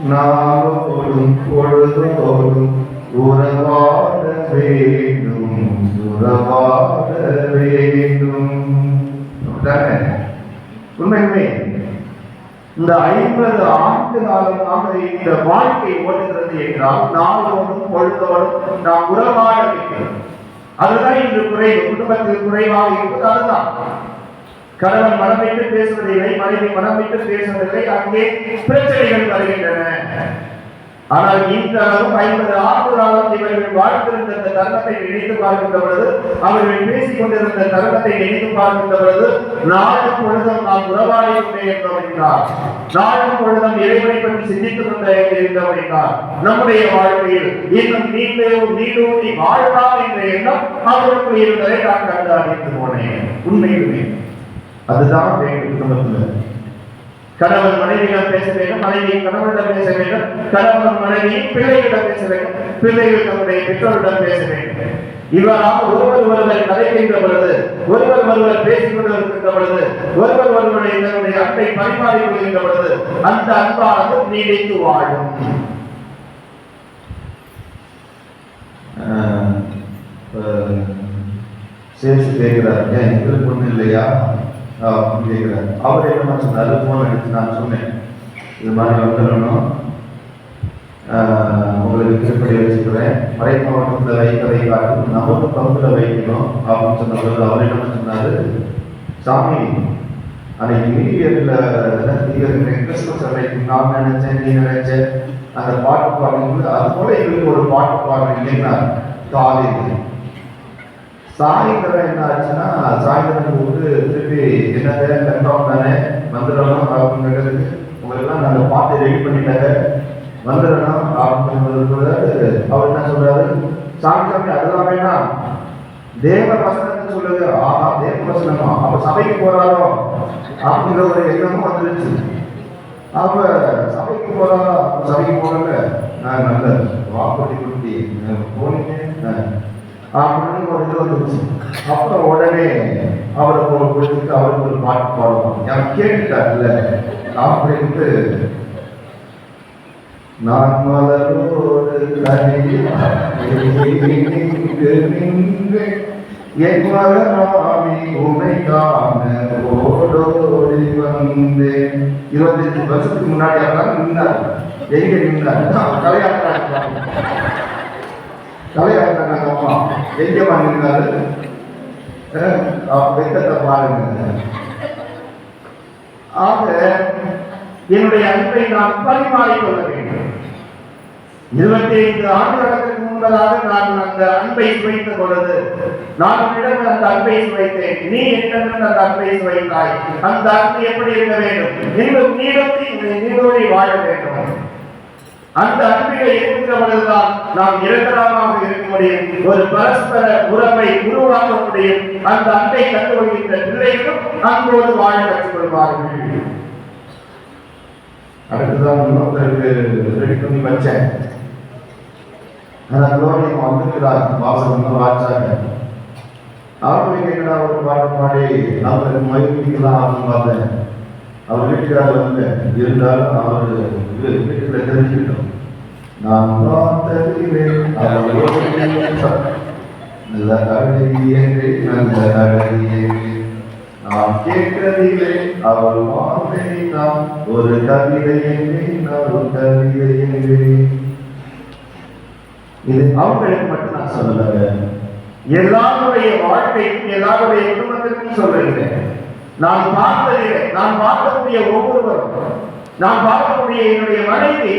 நாளோடும் பொழுதோடும் உறவாட வேண்டும், உறவாட வேண்டும். உண்மையுமே இந்த 50 ஆண்டு காலமாக இந்த வாழ்க்கை ஓடுகிறது என்றால் நாளோடும் பொழுதோடும் நாம் உறவாட வேண்டும். அதுதான் இன்று குறைவு, குடும்பத்தில் குறைவாக இருப்பது அதுதான். கணவன் மனம் விட்டு பேசுவதில்லை, மனைவி மனம் விட்டு பேசுவதில்லை, அங்கே பிரச்சனைகள் வருகின்றன. ஆனால் இந்த 50 ஆண்டு காலம் இவர்கள் வாழ்ந்திருந்த இந்த தருணத்தை நினைத்து பார்க்கின்ற பொழுது, அவர்கள் பேசிக் கொண்டிருந்த தருணத்தை நினைத்து பார்க்கின்ற பொழுது, நாளும் பொழுதும் நாம் உறவாடி கொண்டே இருந்தோம் என்றார், நாளும் பொழுதும் இறைவனை பற்றி சிந்தித்துக் கொண்டே இருந்தோம் என்றார், நம்முடைய வாழ்க்கையில் இன்னும் நீடூடி வாழலாம் என்ற எண்ணம் அவர்களுக்கு இருந்ததை நான் கண்டு அறிந்து போனேன். உண்மையுமே அதுதான் வேண்டும். குடும்பத்தில் கணவன் மனைவியிடம் பேச வேண்டும், மனைவி கணவனிடம் பேச வேண்டும், கணவன் மனைவி பிள்ளைகளிடம் பேச வேண்டும், பிள்ளைகள் தன்னுடைய பெற்றோரிடம் பேச வேண்டும். இவ்வாறாக ஒருவர் கதைக்கின்ற பொழுது, ஒருவர் பேசிக் கொண்டிருக்கின்ற பொழுது, ஒருவரை தன்னுடைய அன்பை பரிமாறிக் கொள்கின்ற பொழுது அந்த அன்பானது நீடித்து வாழும். சேர்த்து கேட்கிறார், ஏன் எங்களுக்கு ஒண்ணு இல்லையா கேட்கிறார். அவர் என்ன சொன்னாரு, போன் எடுத்து நான் சொன்னேன், இது மாதிரி வந்துடணும், உங்களுக்கு திருப்பதி வச்சுக்கிறேன், மறை மாவட்டத்தில் வைக்கதை காட்டும், நமக்கு பங்குல வைக்கணும் அப்படின்னு சொன்னபோது அவர் என்ன சொன்னாரு, சாமி அன்னைக்கு மீடியத்தில் கிறிஸ்துமஸ் அன்னைக்கு நான் நினைச்சேன், நீ நினைச்ச அந்த பாட்டு பாடும்போது அது போல எங்களுக்கு ஒரு பாட்டு பாடுறீங்கன்னா காலையில் சாயந்தரம் என்ன ஆச்சுன்னா, சாயந்தரம் வந்து திருப்பி என்னது கன்ஃபார்ம் தானே வந்துடணும் அப்படிங்கிறதுக்கு உங்களுக்கெல்லாம் நாங்கள் பாட்டு ரெடி பண்ணிட்டாங்க வந்துடணும் அப்படிங்கிறது அவர் என்ன சொல்றாரு, சாமி அதெல்லாம் வேணாம், தேவ வசனத்தை சொல்லுது. ஆஹா, தேவ வசனமா, அப்ப சபைக்கு போறாரோ அப்படிங்கிற ஒரு எண்ணமும் வந்துருச்சு. அப்ப சபைக்கு போறாரோ, சபைக்கு போறல நான் நல்ல வாக்குறுதி கொடுத்தி போனீங்க அப்படின்னு ஒரு இது வந்துருச்சு. அப்புறம் உடனே அவரை கொடுத்துட்டு அவருக்கு ஒரு பாட்டு பாடுவோம், எனக்கு கேட்டுட்டார்ல அப்படின்ட்டு, நான் மலரோடு என் மகனாமி உமை காண ஓடோடி வந்தேன். 25 வருஷத்துக்கு முன்னாடி நின்னார். எங்க நின்னார்? கலையாட்டாங்க அம்மா எங்கேமா நின்றாரு, வெக்கத்தை பாருங்க. ஆக என்னுடைய அன்பை நான் பரிமாறிக்கொள்ள வேண்டும். 25 ஆண்டுகளுக்கு முன்பதாக நான் அந்த அன்பை சுவைத்த பொழுது, நான் உன்னிடம் அந்த அன்பை சுவைத்தேன், நீ என்னிடம் அந்த அன்பை சுவைத்தாய். அந்த அன்பு எப்படி இருக்க வேண்டும்? இன்னும் நீடோடி வாழ வேண்டும். அந்த அன்பினை இருக்கின்ற பொழுதுதான் நாம் நிரந்தரமாக இருக்க முடியும், ஒரு பரஸ்பர உறவை உருவாக்க முடியும். அந்த அன்பை கற்றுக்கொள்கின்ற பிள்ளைகளும் அன்போடு வாழ கற்றுக் கொள்வார்கள். அடுத்ததான் இன்னொருத்தருக்கு ரெடி பண்ணி வச்சேன், அதோட வந்துக்கிறார் வாசகம் வாச்சாங்க. அவருக்கு என்னடா ஒரு பாட்டு பாடி அவருக்கு மகிழ்ச்சிக்கலாம் அப்படின்னு பார்த்தேன். அவர் வீட்டுக்காரர் வந்து இருந்தாலும் அவர் வீட்டுல தெரிஞ்சுக்கிட்டோம், நான் பார்த்ததிலே நல்ல கடையே நல்ல கடையே நான் கேட்கதிலே அவர் வார்த்தை நான் ஒரு கவிதை நான் ஒரு கவிதை இது அவங்களுக்கு மட்டும் நான் சொல்லல, எல்லாருடைய வாழ்க்கைக்கும் எல்லாருடைய குடும்பத்திற்கும் சொல்றேன். நான் பார்த்ததில்லை, நான் பார்க்கக்கூடிய ஒவ்வொருவரும், நான் பார்க்கக்கூடிய என்னுடைய மனைவி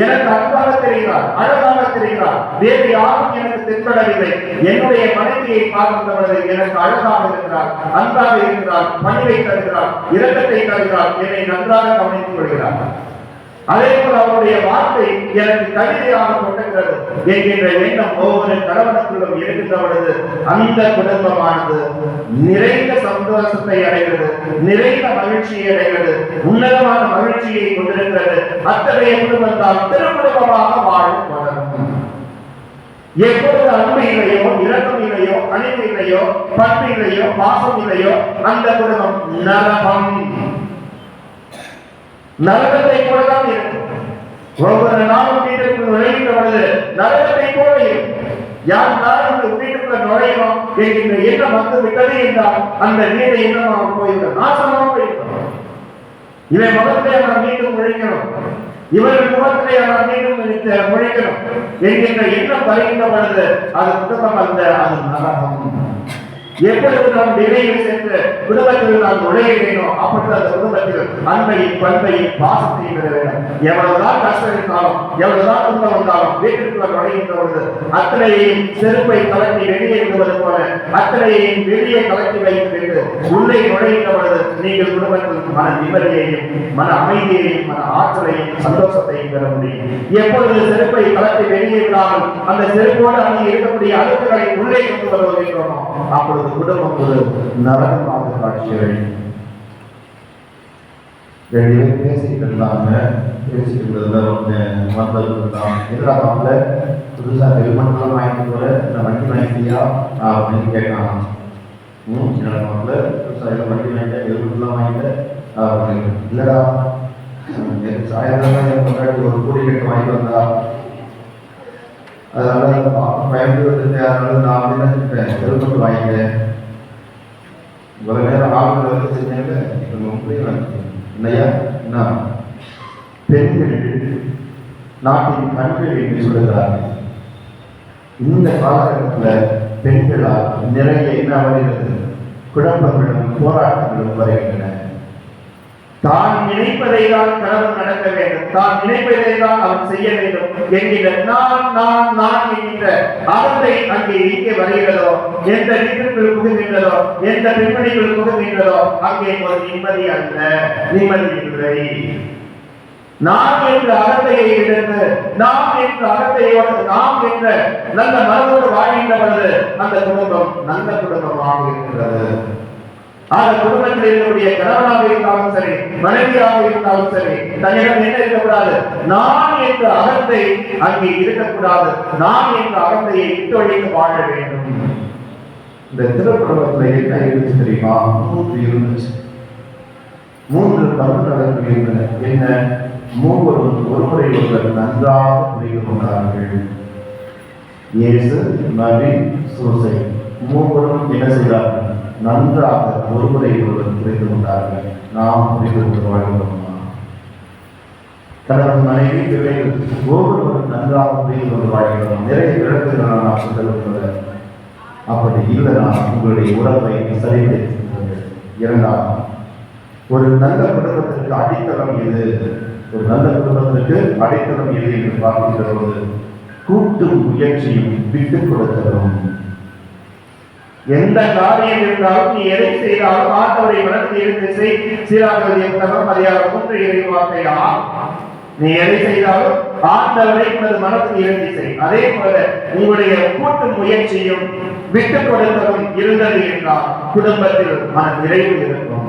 எனக்கு அன்பாக தெரிகிறார், அழகாக தெரிகிறார். வேறு யாரும் எனக்கு தென்படவில்லை. என்னுடைய மனைவியை பார்க்கின்றவரை எனக்கு அழகாக இருக்கிறார், அன்பாக இருக்கிறார், பணிவை தருகிறார், இரக்கத்தை தருகிறார், என்னை நன்றாக கவனித்துக் கொள்கிறார். அதே போல அவருடைய வார்த்தை எனக்கு கவிதையாக கொண்டுகிறது என்கின்ற எண்ணம் ஒவ்வொரு கணவனுக்குள்ளும் இருக்கின்ற பொழுது அந்த குடும்பமானது நிறைந்த சந்தோஷத்தை அடைகிறது, நிறைந்த மகிழ்ச்சியை அடைகிறது, உன்னதமான மகிழ்ச்சியை கொண்டிருக்கிறது. அத்தகைய குடும்பத்தால் திருக்குடும்பமாக வாழும் வளரும். எப்பொழுது அன்பு இல்லையோ, இரக்கம் இல்லையோ, அன்பு இல்லையோ, பண்பு இல்லையோ, பாசம் இல்லையோ, அந்த குடும்பம் நரகம், நரகத்தை போலதான் இருக்கும். நரகத்தை போல இருக்கும். யாருனாலும் இந்த வீட்டுக்குள்ள நுழையணும் என்கின்ற எண்ணம் வந்து விட்டது என்றால் அந்த வீடு எண்ணமாக போய்விடும், நாசமாக போய்விடும். இவன் முகத்திலே நான் மீண்டும் முழிக்கணும், இவர்கள் முகத்திலே நான் மீண்டும் முழிக்கணும் என்கின்ற எண்ணம் வருகின்ற பொழுது அது குடும்பம் அல்ல, அது நரகம். எப்பொழுது நாம் வெளியில் சென்று குடும்பத்தில் நாம் நுழைகிறேனோ அப்பொழுது அந்த குடும்பத்தில் அன்பையும் பண்பையும் பாசத்தையும் பெற வேண்டும். எவ்வளவுதான் கஷ்டம் இருந்தாலும், எவ்வளவுதான் துன்பம் வந்தாலும் வீட்டிற்குள்ள நுழைகின்ற பொழுது அத்தனையையும் செருப்பை கலட்டி வெளியே விடுவது போல அத்தனையையும் வெளியே கலட்டி வைத்து உள்ளே நுழைகின்ற பொழுது நீங்கள் குடும்பத்தில் மன நிம்மதியையும் மன அமைதியையும் மன ஆற்றலையும் சந்தோஷத்தையும் பெற முடியும். எப்பொழுது செருப்பை கலட்டி வெளியே விடாமல் அந்த செருப்போடு அங்கே இருக்கக்கூடிய அழுக்குகளை உள்ளே கொண்டு வருவதற்கிறோமோ அப்பொழுது குடும்பம் ஒரு நரகமாக காட்சிகள். ரெண்டு பேரும் பேசிக்கிட்டு இருந்தாங்க. புதுசா ஹெல்மெட்லாம் வாங்கிட்டு போற இந்த வண்டி வாங்கிட்டியா அப்படின்னு கேட்கலாம். புதுசா வண்டி வாங்கிட்டேன், ஹெல்மெட்லாம் வாங்கிட்டேன் அப்படின்னு. இல்லடா சாயந்தரம் என் முன்னாடி ஒரு கூடி கட்டு வாங்கிட்டு வந்தா, அதனால பயந்து வந்துட்டு அதனால நான் வந்து என்ன செஞ்சேன், ஹெல்மெட் வாங்கிட்டேன். இவ்வளவு நேரம் ஆளுநர் வந்து செஞ்சாங்க, என்னையா என்ன பெண்கள் நாட்டின் கண்கள் என்று சொல்லுகிறார்கள். இந்த காலகட்டத்தில் பெண்களால் நிறைய என்ன வருகிறது, குழப்பங்களும் போராட்டங்களும் வருகின்றன. தான் நினைப்பதை தான் கணவன் நடக்க வேண்டும், தான் நினைப்பதை தான் அவன் செய்ய வேண்டும் என்கிற நான் என்கின்ற அவத்தை அங்கே எங்கே வருகிறதோ, எந்த வீட்டிற்குள் புகுகின்றதோ, எந்த பெண்மணிக்குள் புகுகின்றதோ அங்கே ஒரு நிம்மதி அல்ல, நிம்மதி இல்லை. நாம் என்ற அகத்தையை இழந்து நாம் என்ற அகத்தையோடு நாம் என்ற நல்ல மனதோடு வாழ்கின்ற பொழுது அந்த குடும்பம் நல்ல குடும்பமாக இருக்கிறது. அந்த குடும்பத்தில் இருக்கக்கூடிய கணவனாக இருந்தாலும் சரி, மனைவியாக இருந்தாலும் சரி, தன்னிடம் என்ன இருக்கக்கூடாது, நான் என்ற அகத்தை அங்கே இருக்கக்கூடாது. நான் என்ற அகத்தையை விட்டொழித்து வாழ வேண்டும். இந்த திருக்குடும்பத்தில் என்ன இருந்துச்சு தெரியுமா? 3 இருந்துச்சு. 3 பண்புகள் இருந்தன. என்ன? மூவரும் ஒருமுறை ஒருவர் நன்றாக புரிந்து கொண்டார்கள். இயேசு, நபி, சூசை மூவரும் என்ன செய்தார்கள்? நன்றாக ஒருமுறை ஒருவர் புரிந்து கொண்டார்கள். நாம் புரிந்து கொண்டு வாழ்கிறோமா? கணவன் மனைவி பிள்ளைகள் ஒவ்வொருவரும் நன்றாக புரிந்து கொண்டு வாழ்கிறோம். நிறைய விளக்குகள் நான் சொல்லுவது அப்படி இல்லைனா உங்களுடைய உறவை சரிபடுத்திக். இரண்டாவது, ஒரு நல்ல குடும்பத்திற்கு அடித்தளம் எது? ஒரு நல்ல குடும்பத்திற்கு அடித்தளம் எது என்று பார்க்கின்ற போது கூட்டு முயற்சியும் விட்டுக் கொடுத்தலும். எந்த காரியம் இருந்தாலும் நீ எதை செய்தாலும் ஆண்டவரை மனதில் இருந்து சீராக்குவதை அதிகாரம் 3 இறைவார்த்தையா, நீ எதை செய்தாலும் ஆண்டவரை உனது மனதில் இருந்து செய். அதே போல உங்களுடைய கூட்டு முயற்சியும் விட்டுக் கொடுத்தலும் இருந்தது என்றால் குடும்பத்தில் மன நிறைவு இருக்கும்.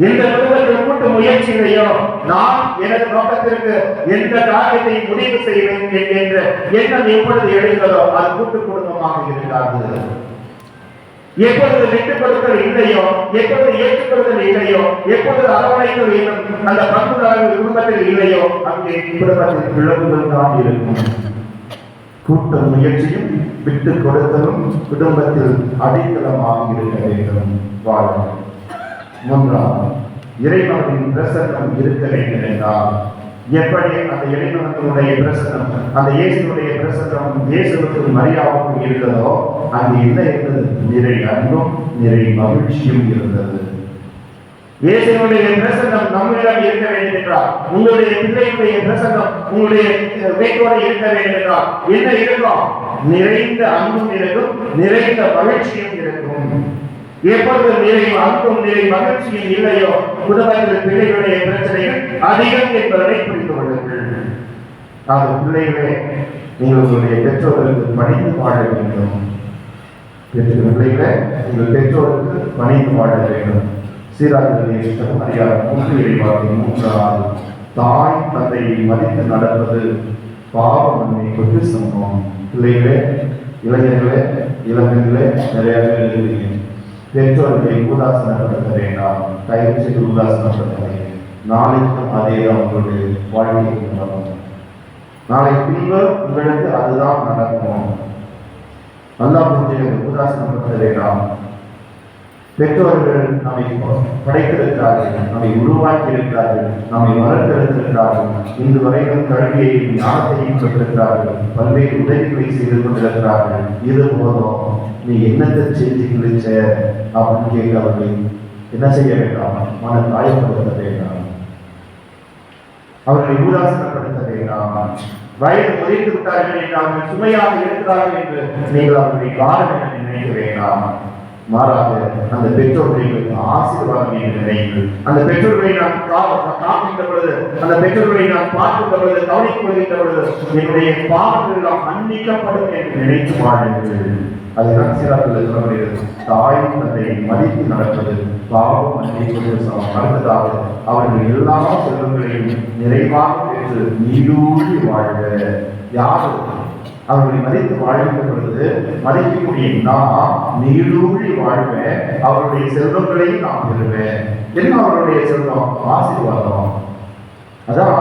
எந்த குடும்பத்தில் கூட்டு முயற்சிகளையோ நான் எனது நோக்கத்திற்கு எந்த காரியத்தை முடிவு செய்வேன் என்ற எண்ணம் எப்பொழுது எழுகிறதோ அது கூட்டு குடும்பமாக இருக்காது. எப்பொழுது விட்டுக் கொடுத்தல் இல்லையோ, எப்பொழுது ஏற்றுக்கொள்ளுதல் இல்லையோ, எப்பொழுது அரவணைத்தல் என்னும் அந்த பண்புகள் குடும்பத்தில் இல்லையோ அங்கே குடும்பத்தில் பிளவுகள் தான் இருக்கும். கூட்டு முயற்சியும் விட்டுக் கொடுத்தலும் குடும்பத்தில் அடித்தளமாக இருக்க வேண்டும். வாழ்க்கை. மூன்றாவது, இறைவனின் பிரசன்னம் இருக்க வேண்டும் என்றால் எப்படி அந்த இறைவனுடைய பிரசன்னம், அந்த இயேசுடைய பிரசன்னம் இயேசுவுக்கு மரியாதைக்கும் இருந்ததோ அங்கு என்ன இருந்தது? நிறை அன்பும் நிறை மகிழ்ச்சியும் இருந்தது. இயேசுடைய பிரசன்னம் நம்மிடம் இருக்க வேண்டும் என்றால், உங்களுடைய பிள்ளைகளுடைய பிரசன்னம் உங்களுடைய வீட்டோடு இருக்க வேண்டும் என்றால் என்ன இருக்கும்? நிறைந்த அன்பும் இருக்கும், நிறைந்த மகிழ்ச்சியும் இருக்கும். எப்பொழுது நிறை அன்பும் நிறை மகிழ்ச்சியும் இல்லையோ குடும்பத்தில் பிள்ளைகளுடைய பிரச்சனைகள் அதிகம் என்பதை புரிந்து கொள்ளுங்கள். அது பிள்ளைகளே, நீங்கள் உங்களுடைய பெற்றோர்களுக்கு பணிந்து வாழ வேண்டும். பிள்ளைகளே, உங்கள் பெற்றோருக்கு பணிந்து வாழ வேண்டும். சீராக்குதல் அதிகாரம் 3 இறைவார்த்தை 3. தாய் தந்தையை மதித்து நடப்பது பாவ மன்னிப்புக்கு சமம். பிள்ளைகளே, இளைஞர்களே, இளம்பெண்களே, நிறைய பேர் எழுதுகிறீங்க. பெற்றோர்களை உதாசனப்படுத்த வேண்டாம், தயவு செய்து உதாசனப்படுத்த வேண்டும். நாளைக்கும் அதே தான் உங்களுடைய வாழ்க்கைக்கு வரும். நாளை பின்பு உங்களுக்கு அதுதான் நடக்கும். நல்லா புரிஞ்சுக்க, உதாசனப்படுத்த வேண்டாம். பெற்றோர்கள் நம்மை படைத்திருக்கிறார்கள், நம்மை உருவாக்கி இருக்கிறார்கள், நம்மை வளர்த்தெடுத்திருக்கிறார்கள், இன்று வரைக்கும் கல்வியை ஞானத்தையும் பெற்றிருக்கிறார்கள், பல்வேறு உதவிகளை செய்து கொண்டிருக்கிறார்கள். இது போதும், நீ என்னத்தை செஞ்சு கிழிச்ச அப்படின்னு கேட்கவர்கள் என்ன செய்ய வேண்டாம், மன காயப்படுத்த வேண்டாம், அவர்களை ஊராசனப்படுத்த வேண்டாம். வயது முதிர்ந்து விட்டார்கள் என்று அவர்கள் சுமையாக இருக்கிறார்கள் என்று நீங்கள் அவர்களை காரணம் என்று நினைக்க வேண்டாம். மாறாக அந்த பெற்றோர்களுக்கு ஆசீர்வாதம் என்று நினைங்கள். அந்த பெற்றோர்களை நாம் காக்கின்ற பொழுது, அந்த பெற்றோர்களை நாம் பார்க்கின்ற பொழுது, கவனித்துக் கொள்கின்ற பொழுது என்னுடைய பாவங்கள் எல்லாம் மன்னிக்கப்படும் என்று நினைத்து வாழுங்கள். அது நற்சீராக்கள் சொல்லப்படுகிறது. தாய் தந்தை மதித்து நடப்பது பாவம் மன்னிப்பது அடுத்ததாக அவர்கள் எல்லா செல்வங்களையும் நிறைவாக பெற்று நீடூழி வாழ்க. யாரு அவர்களை மதித்து வாழ்கின்ற பொழுது மதிக்கக்கூடிய நான் நீடூழி வாழ்வேன், அவருடைய செல்வங்களையும் நான் பெறுவேன். என்ன அவருடைய செல்வம்? ஆசீர்வாதம். அதான்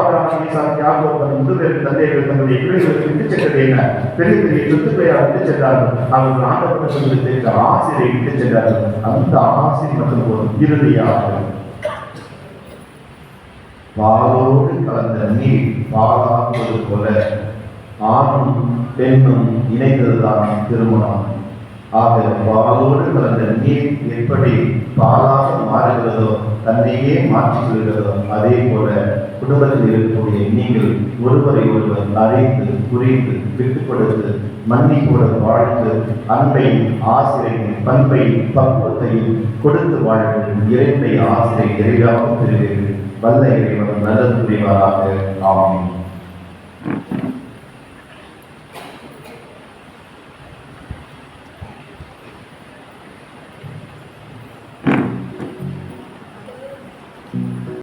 முதல் தந்தைகள் தன்னுடைய பிள்ளைகளுக்கு விட்டு சென்றது என்ன? பெரிய பெரிய சொத்துக்களை விட்டு சென்றார்கள். அவர்கள் ஆண்டவர்கள் சொல்லிட்டு ஆசிரியை விட்டு சென்றார்கள். அந்த ஆசிரியர் மற்றும் ஒரு இறுதியாக பாலோடு கலந்த நீர் பாலாக்குவது போல ஆணும் பெண்ணும் இணைந்ததுதான் திருமணம். ஆக பாலோடு கலந்த நீர் எப்படி பாலாக மாறுகிறதோ, தன்னையே மாற்றிக் கொள்கிறதோ, அதே போல குடும்பத்தில் இருக்கக்கூடிய நீங்கள் ஒருவரை ஒருவர் அறிந்து புரிந்து விட்டுக் கொடுத்து மன்னிப்புடன் வாழ்ந்து அன்பையும் ஆசிரியையும் பண்பையும் பக்குவத்தையும் கொடுத்து வாழ்வது இறைவனை ஆசிரியை இறைவாக பெறுவீர்கள். வல்ல இறைவன் நல்லது புரிவாராக. ஆமென்.